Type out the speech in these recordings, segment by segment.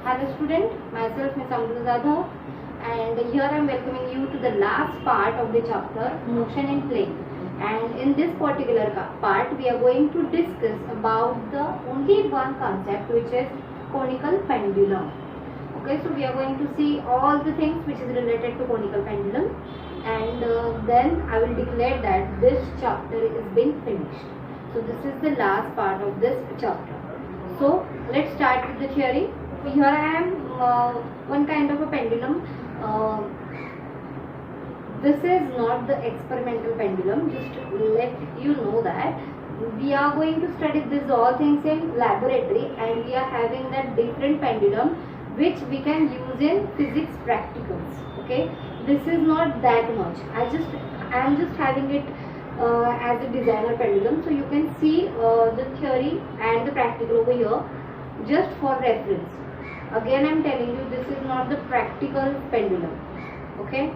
Hello student, myself Ms. Amrita Jadhav, and here I am welcoming you to the last part of the chapter Motion in Plane. And in this particular part we are going to discuss about the only one concept, which is conical pendulum. Okay, so we are going to see all the things which is related to conical pendulum, and then I will declare that this chapter is being finished. So this is the last part of this chapter. So let's start with the theory. Here I am one kind of a pendulum. This is not the experimental pendulum. Just let you know that we are going to study this all things in laboratory, and we are having that different pendulum which we can use in physics practicals. Okay, this is not that much. I am just having it as a designer pendulum, so you can see the theory and the practical over here just for reference. Again I am telling you, this is not the practical pendulum. Okay,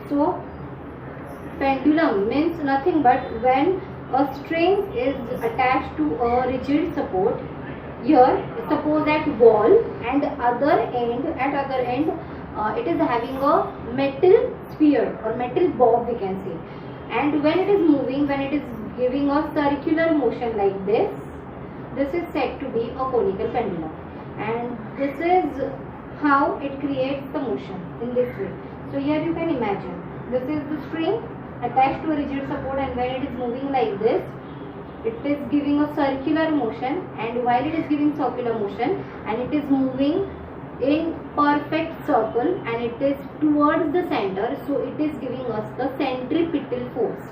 so pendulum means nothing but when a string is attached to a rigid support. Here suppose at wall, and at other end it is having a metal sphere or metal bob, we can say. And when it is moving, when it is giving a circular motion like this is said to be a conical pendulum, and this is how it creates the motion in this way. So here you can imagine, this is the string attached to a rigid support, and when it is moving like this, it is giving a circular motion, and while it is giving circular motion and it is moving in perfect circle and it is towards the center, so it is giving us the centripetal force.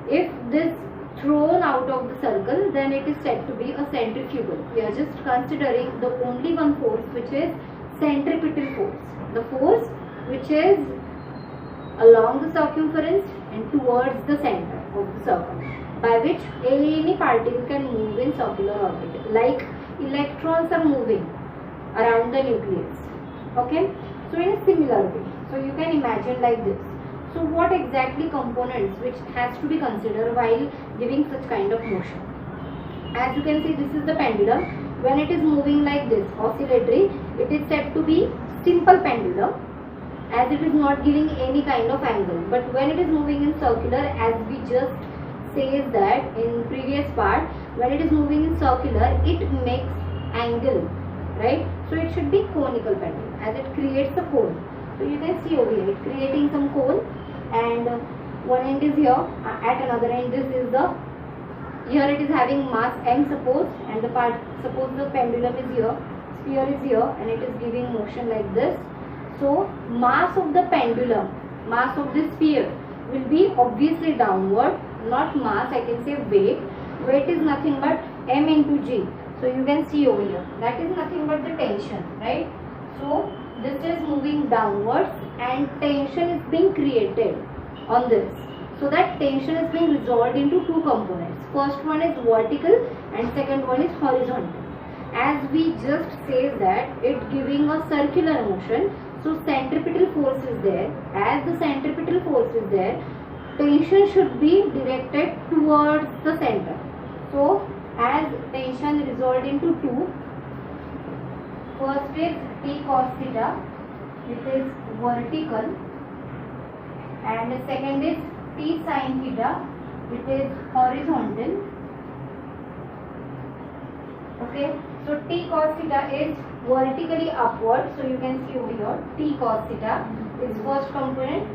If this thrown out of the circle, then it is said to be a centrifugal. We are just considering the only one force, which is centripetal force, the force which is along the circumference and towards the center of the circle, by which any particle can move in circular orbit, like electrons are moving around the nucleus. Okay, so in a similar way, so you can imagine like this. So what exactly components which has to be considered while giving such kind of motion? As you can see, this is the pendulum. When it is moving like this, oscillatory, it is said to be simple pendulum, as it is not giving any kind of angle. But when it is moving in circular, as we just says that in previous part, when it is moving in circular, it makes angle, right? So it should be conical pendulum, as it creates a cone. So you can see over here, it creating some cone, and one end is here, at another end this is the, here it is having mass m suppose, and the part, suppose the pendulum is here, sphere is here, and it is giving motion like this. So mass of the pendulum, mass of this sphere will be obviously downward, not mass, I can say weight. Weight is nothing but m into g. So you can see over here, that is nothing but the tension, right? So this is moving downwards and tension is being created on this. So that tension is being resolved into two components. First one is vertical and second one is horizontal. As we just say that it giving a circular motion, so centripetal force is there. As the centripetal force is there, tension should be directed towards the center. So as tension resolved into two, first is T cos theta, it is vertical, and the second is T sin theta, it is horizontal. Okay, so T cos theta is vertically upward, so you can see over here, T cos theta is first component,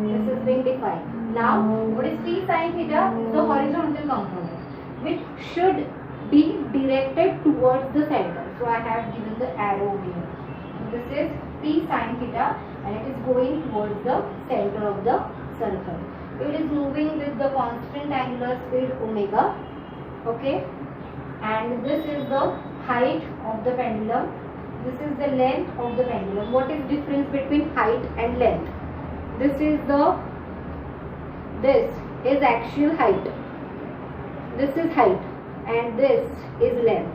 this is being defined. Now what is T sin theta? Is the horizontal component, which should be directed towards the center. So I have given the arrow over here. This is T sin theta, and it is going towards the center of the circle. It is moving with the constant angular speed omega. Okay, and this is the height of the pendulum. This is the length of the pendulum. What is difference between height and length? This is actual height. This is height, and this is length.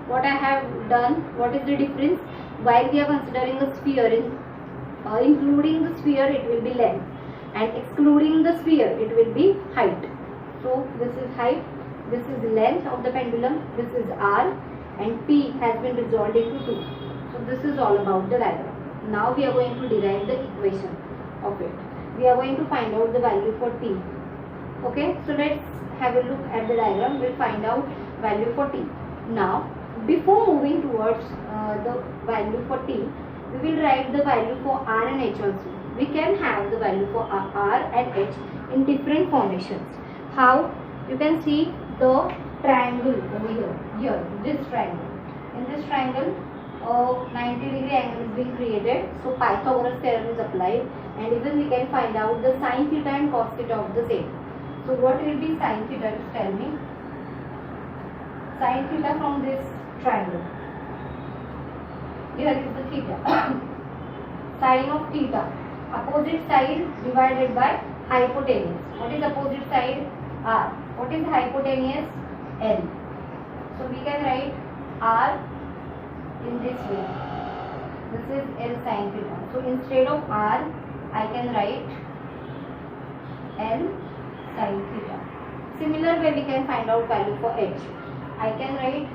What I have done, what is the difference? While we are considering a sphere, including the sphere it will be length, and excluding the sphere it will be height. So this is height, this is length of the pendulum, this is r, and P has been resolved into 2. So this is all about the diagram. Now we are going to derive the equation of it. We are going to find out the value for t. Okay, so let's have a look at the diagram. We'll find out value for t. Now before moving towards the value for t, we will write the value for r and h also. We can have the value for r and h in different formations. How? You can see the triangle over here, this triangle. In this triangle, 90-degree angle is being created. So Pythagoras theorem is applied, and even we can find out the sin theta and cos theta of the same. So what will be sin theta? Just tell me. Sin theta from this triangle. Here is the theta. Sin of theta. Opposite side divided by hypotenuse. What is opposite side? R. What is hypotenuse? L. So we can write R in this way. This is L sin theta. So instead of R, I can write L sin theta. Similar way we can find out value for H. I can write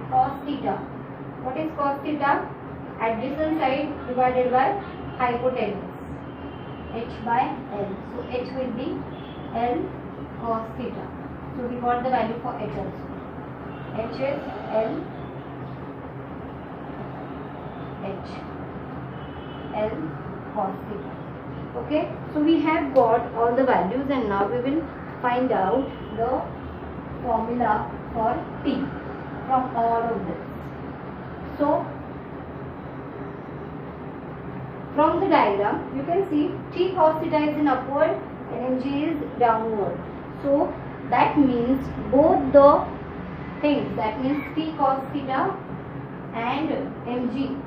cos theta. What is cos theta? Adjacent side divided by hypotenuse. H by L. So H will be L cos theta. So we got the value for H also. H is L H L cos theta. Okay, so we have got all the values, and now we will find out the formula for t from all of this. So from the diagram you can see t cos theta is in upward and mg is downward. So that means both the things, that means t cos theta and mg,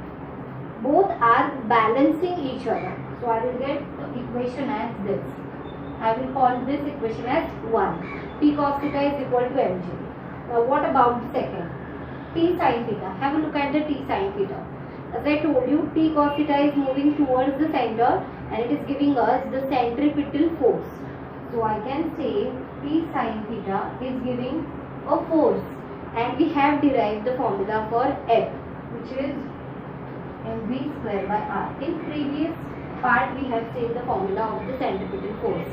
both are balancing each other. So I will get the equation as this. I will call this equation as 1. T cos theta is equal to mg. Now what about the second? T sin theta. Have a look at the T sin theta. As I told you, T cos theta is moving towards the center and it is giving us the centripetal force. So I can say T sin theta is giving a force, and we have derived the formula for F, which is mv square by r. In previous part we have seen the formula of the centripetal force,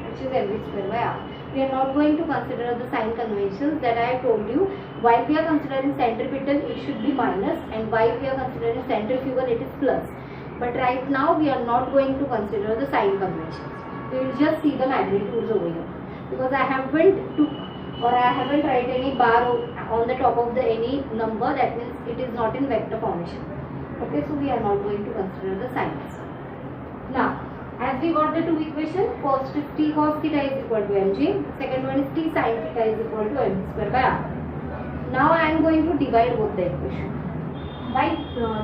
which is mv square by r. We are not going to consider the sign conventions that I have told you. While we are considering centripetal, it should be minus, and while we are considering centrifugal, it is plus. But right now we are not going to consider the sign conventions. We will just see the magnitudes over here, because I haven't write any bar on the top of the any number. That means it is not in vector formation. Okay, so we are not going to consider the signs. Now, as we got the two equations, first is t cos theta is equal to mg, second one is t sin theta is equal to mv square by r. Now I am going to divide both the equations by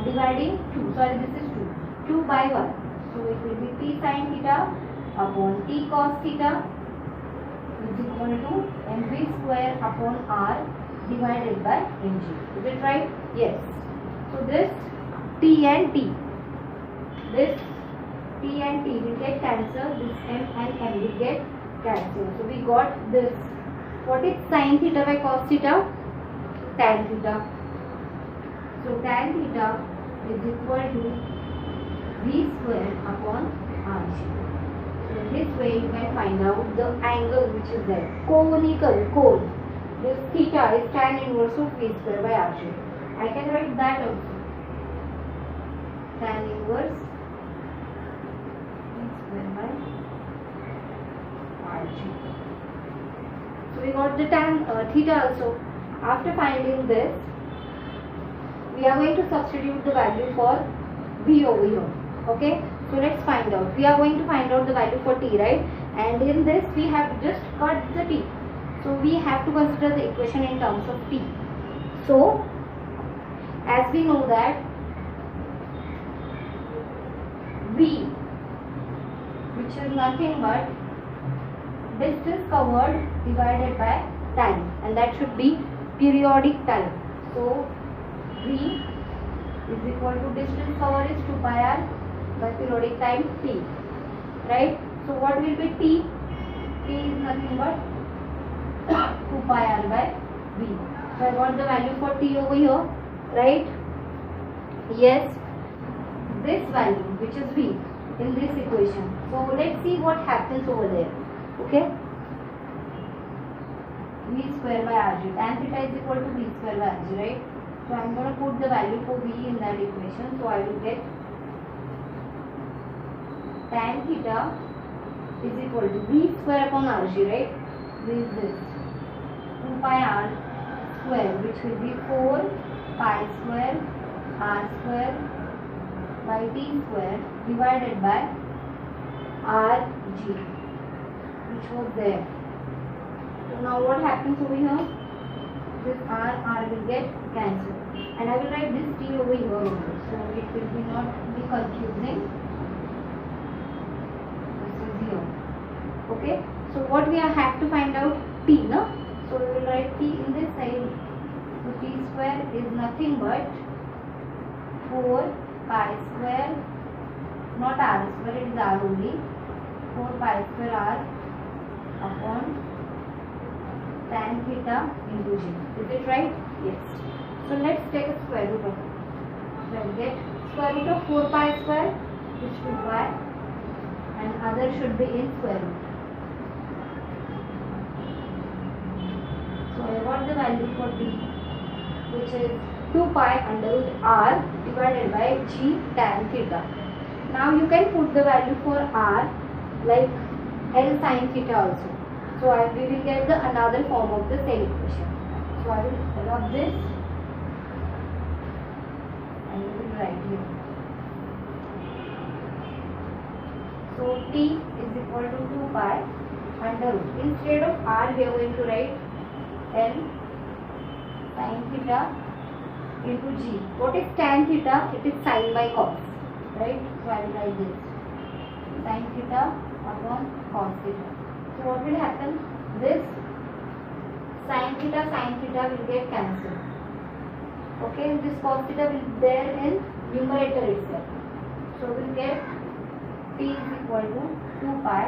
dividing 2. Sorry, this is 2 by 1. So it will be t sin theta upon t cos theta is equal to mv square upon r divided by mg. Is it right? Yes. So this t and t, this t and t will get cancelled, this m and m will get cancelled. So we got this. What is sin theta by cos theta? Tan theta. So tan theta is equal to v square upon rg. So this way you can find out the angle which is there. Cone. This theta is tan inverse of v square by rg. I can write that also. Tan inverse v square by rg. So we got the tan theta also. After finding this, we are going to substitute the value for v over here. Okay, so let's find out. We are going to find out the value for t, right? And in this we have just cut the t. So we have to consider the equation in terms of t. So as we know that v, which is nothing but distance covered divided by time, and that should be periodic time. So v is equal to distance covered is 2 pi r by periodic time t, right? So what will be t? T is nothing but 2 pi r by v. So I got the value for t over here, right? yes, this value which is v in this equation. So let's see what happens over there. Okay, v square by rg, tan theta is equal to v square by rg, right? So I'm going to put the value for v in that equation. So I will get tan theta is equal to v square upon rg, right? With this 2 pi r square, which will be 4 pi square r square by t square divided by rg, which was there. So now what happens over here? This r will get cancelled, and I will write this t over here also, so it will be not be confusing. This is here. Okay. So what we have to find out? T, no? So we will write t in this side. So t square is nothing but 4 pi square, not r square, it is r only. 4 pi square r upon tan theta into g. Is it right? Yes. So let's take a square root of it. So I will get square root of 4 pi square, which is 2 pi, and other should be in square root. So I got the value for t, which is 2 pi under root r divided by g tan theta. Now you can put the value for r like L sin theta also. So we will get the another form of the same equation. So I will rub this and we will write here. So t is equal to 2 pi under root. Instead of r we are going to write L sin theta into g. What is tan theta? It is sin by cos, right? So I will write this sin theta upon cos theta. So what will happen? This sin theta will get cancelled. Okay, this cos theta will be there in numerator itself. So we will get t is equal to 2 pi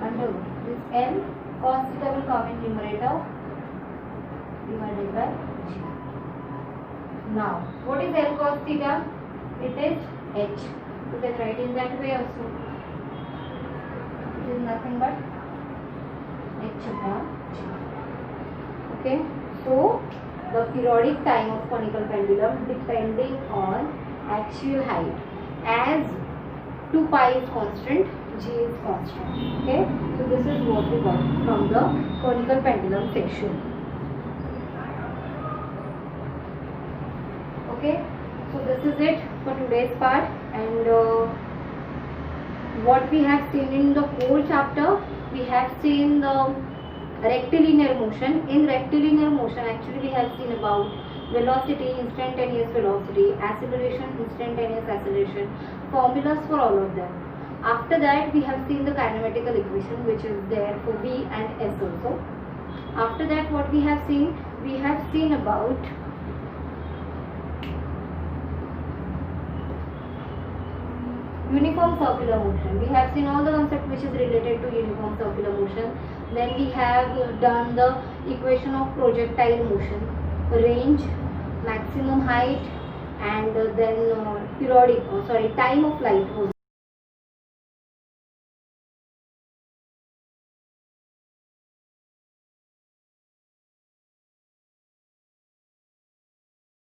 under root. This L cos theta will come in numerator divided by g. Now, what is L cos theta? It is h. You can write in that way also. It is nothing but h upon g. Okay. So, the periodic time of conical pendulum depending on axial height. As 2 pi is constant, g is constant. Okay. So, this is what we got from the conical pendulum section. Okay, so this is it for today's part, and what we have seen in the whole chapter, we have seen the rectilinear motion. In rectilinear motion, actually we have seen about velocity, instantaneous velocity, acceleration, instantaneous acceleration, formulas for all of them. After that, we have seen the kinematical equation, which is there for v and s also. After that, what we have seen? We have seen about uniform circular motion. We have seen all the concept which is related to uniform circular motion. Then we have done the equation of projectile motion, range, maximum height, and then time of flight was